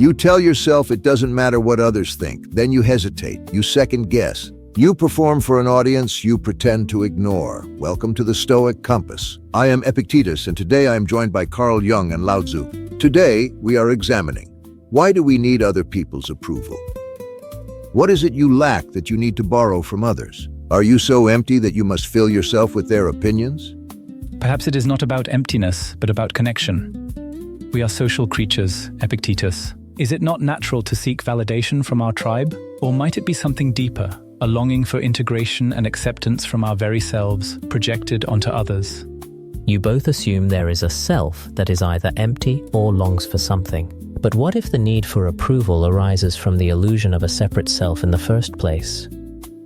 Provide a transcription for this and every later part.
You tell yourself it doesn't matter what others think, then you hesitate, you second guess. You perform for an audience you pretend to ignore. Welcome to the Stoic Compass. I am Epictetus, and today I am joined by Jung and Laozi. Today, we are examining, why do we need other people's approval? What is it you lack that you need to borrow from others? Are you so empty that you must fill yourself with their opinions? Perhaps it is not about emptiness, but about connection. We are social creatures, Epictetus. Is it not natural to seek validation from our tribe? Or might it be something deeper, a longing for integration and acceptance from our very selves, projected onto others? You both assume there is a self that is either empty or longs for something. But what if the need for approval arises from the illusion of a separate self in the first place?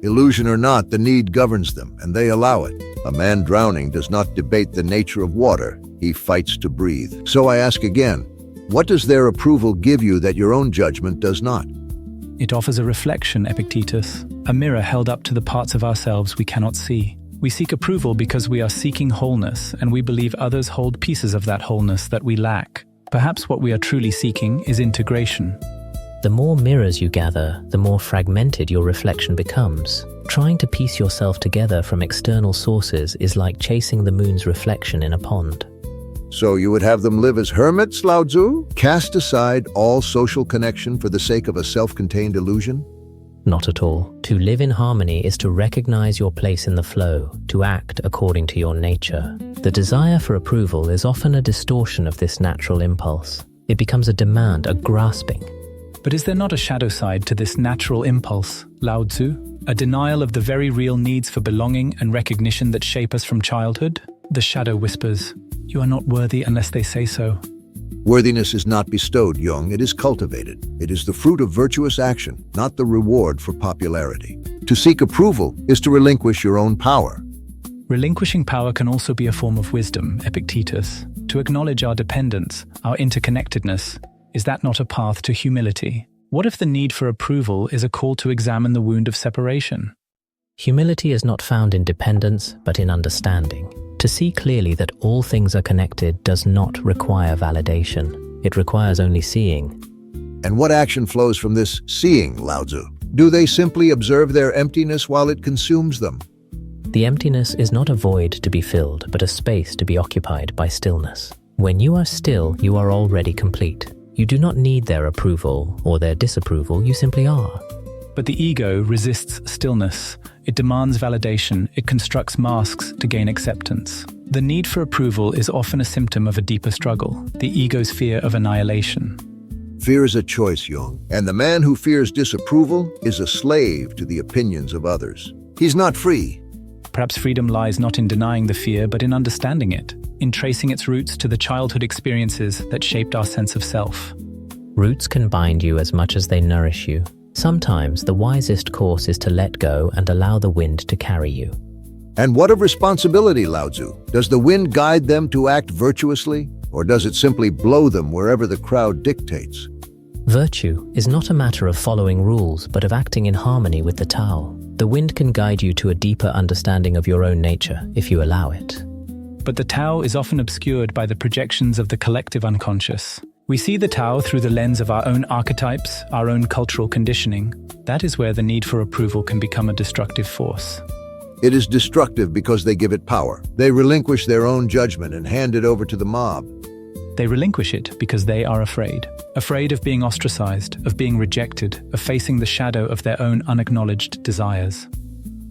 Illusion or not, the need governs them, and they allow it. A man drowning does not debate the nature of water. He fights to breathe. So I ask again, what does their approval give you that your own judgment does not? It offers a reflection, Epictetus, a mirror held up to the parts of ourselves we cannot see. We seek approval because we are seeking wholeness, and we believe others hold pieces of that wholeness that we lack. Perhaps what we are truly seeking is integration. The more mirrors you gather, the more fragmented your reflection becomes. Trying to piece yourself together from external sources is like chasing the moon's reflection in a pond. So you would have them live as hermits, Laozi? Cast aside all social connection for the sake of a self-contained illusion? Not at all. To live in harmony is to recognize your place in the flow, to act according to your nature. The desire for approval is often a distortion of this natural impulse. It becomes a demand, a grasping. But is there not a shadow side to this natural impulse, Laozi? A denial of the very real needs for belonging and recognition that shape us from childhood? The shadow whispers, "You are not worthy unless they say so." Worthiness is not bestowed, Jung, it is cultivated. It is the fruit of virtuous action, not the reward for popularity. To seek approval is to relinquish your own power. Relinquishing power can also be a form of wisdom, Epictetus. To acknowledge our dependence, our interconnectedness, is that not a path to humility? What if the need for approval is a call to examine the wound of separation? Humility is not found in dependence, but in understanding. To see clearly that all things are connected does not require validation. It requires only seeing. And what action flows from this seeing, Laozi? Do they simply observe their emptiness while it consumes them? The emptiness is not a void to be filled, but a space to be occupied by stillness. When you are still, you are already complete. You do not need their approval or their disapproval, you simply are. But the ego resists stillness. It demands validation. It constructs masks to gain acceptance. The need for approval is often a symptom of a deeper struggle, the ego's fear of annihilation. Fear is a choice, Jung, and the man who fears disapproval is a slave to the opinions of others. He's not free. Perhaps freedom lies not in denying the fear, but in understanding it, in tracing its roots to the childhood experiences that shaped our sense of self. Roots can bind you as much as they nourish you. Sometimes the wisest course is to let go and allow the wind to carry you. And what of responsibility, Laozi? Does the wind guide them to act virtuously, or does it simply blow them wherever the crowd dictates? Virtue is not a matter of following rules, but of acting in harmony with the Tao. The wind can guide you to a deeper understanding of your own nature, if you allow it. But the Tao is often obscured by the projections of the collective unconscious. We see the Tao through the lens of our own archetypes, our own cultural conditioning. That is where the need for approval can become a destructive force. It is destructive because they give it power. They relinquish their own judgment and hand it over to the mob. They relinquish it because they are afraid. Afraid of being ostracized, of being rejected, of facing the shadow of their own unacknowledged desires.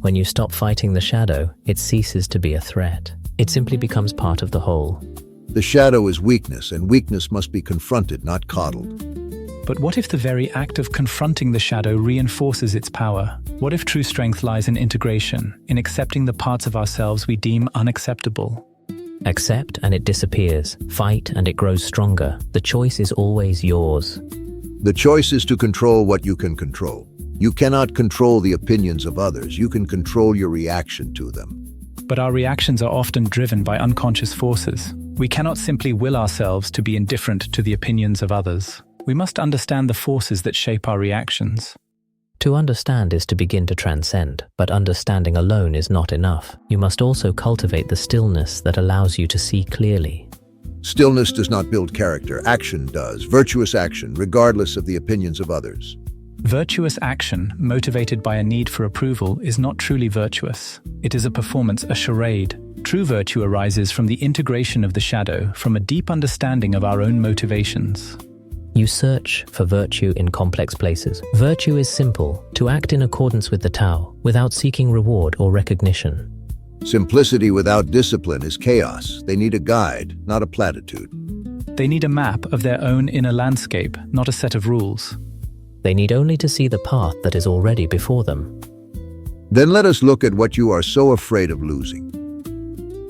When you stop fighting the shadow, it ceases to be a threat. It simply becomes part of the whole. The shadow is weakness, and weakness must be confronted, not coddled. But what if the very act of confronting the shadow reinforces its power? What if true strength lies in integration, in accepting the parts of ourselves we deem unacceptable? Accept and it disappears. Fight and it grows stronger. The choice is always yours. The choice is to control what you can control. You cannot control the opinions of others. You can control your reaction to them. But our reactions are often driven by unconscious forces. We cannot simply will ourselves to be indifferent to the opinions of others. We must understand the forces that shape our reactions. To understand is to begin to transcend, but understanding alone is not enough. You must also cultivate the stillness that allows you to see clearly. Stillness does not build character. Action does. Virtuous action, regardless of the opinions of others. Virtuous action, motivated by a need for approval, is not truly virtuous. It is a performance, a charade. True virtue arises from the integration of the shadow, from a deep understanding of our own motivations. You search for virtue in complex places. Virtue is simple, to act in accordance with the Tao, without seeking reward or recognition. Simplicity without discipline is chaos. They need a guide, not a platitude. They need a map of their own inner landscape, not a set of rules. They need only to see the path that is already before them. Then let us look at what you are so afraid of losing.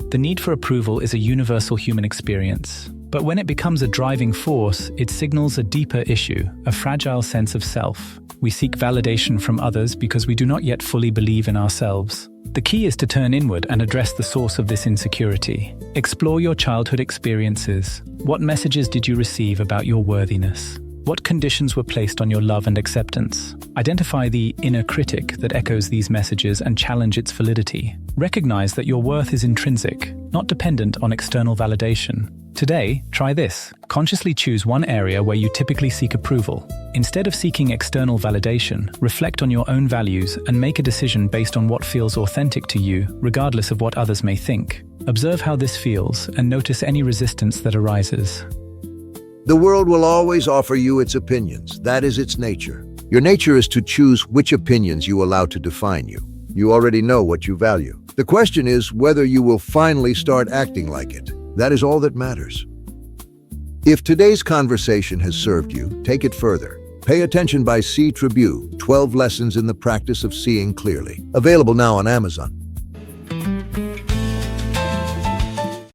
The need for approval is a universal human experience. But when it becomes a driving force, it signals a deeper issue, a fragile sense of self. We seek validation from others because we do not yet fully believe in ourselves. The key is to turn inward and address the source of this insecurity. Explore your childhood experiences. What messages did you receive about your worthiness? What conditions were placed on your love and acceptance? Identify the inner critic that echoes these messages and challenge its validity. Recognize that your worth is intrinsic, not dependent on external validation. Today, try this. Consciously choose one area where you typically seek approval. Instead of seeking external validation, reflect on your own values and make a decision based on what feels authentic to you, regardless of what others may think. Observe how this feels and notice any resistance that arises. The world will always offer you its opinions. That is its nature. Your nature is to choose which opinions you allow to define you. You already know what you value. The question is whether you will finally start acting like it. That is all that matters. If today's conversation has served you, take it further. Pay Attention by C. Tribune, 12 Lessons in the Practice of Seeing Clearly. Available now on Amazon.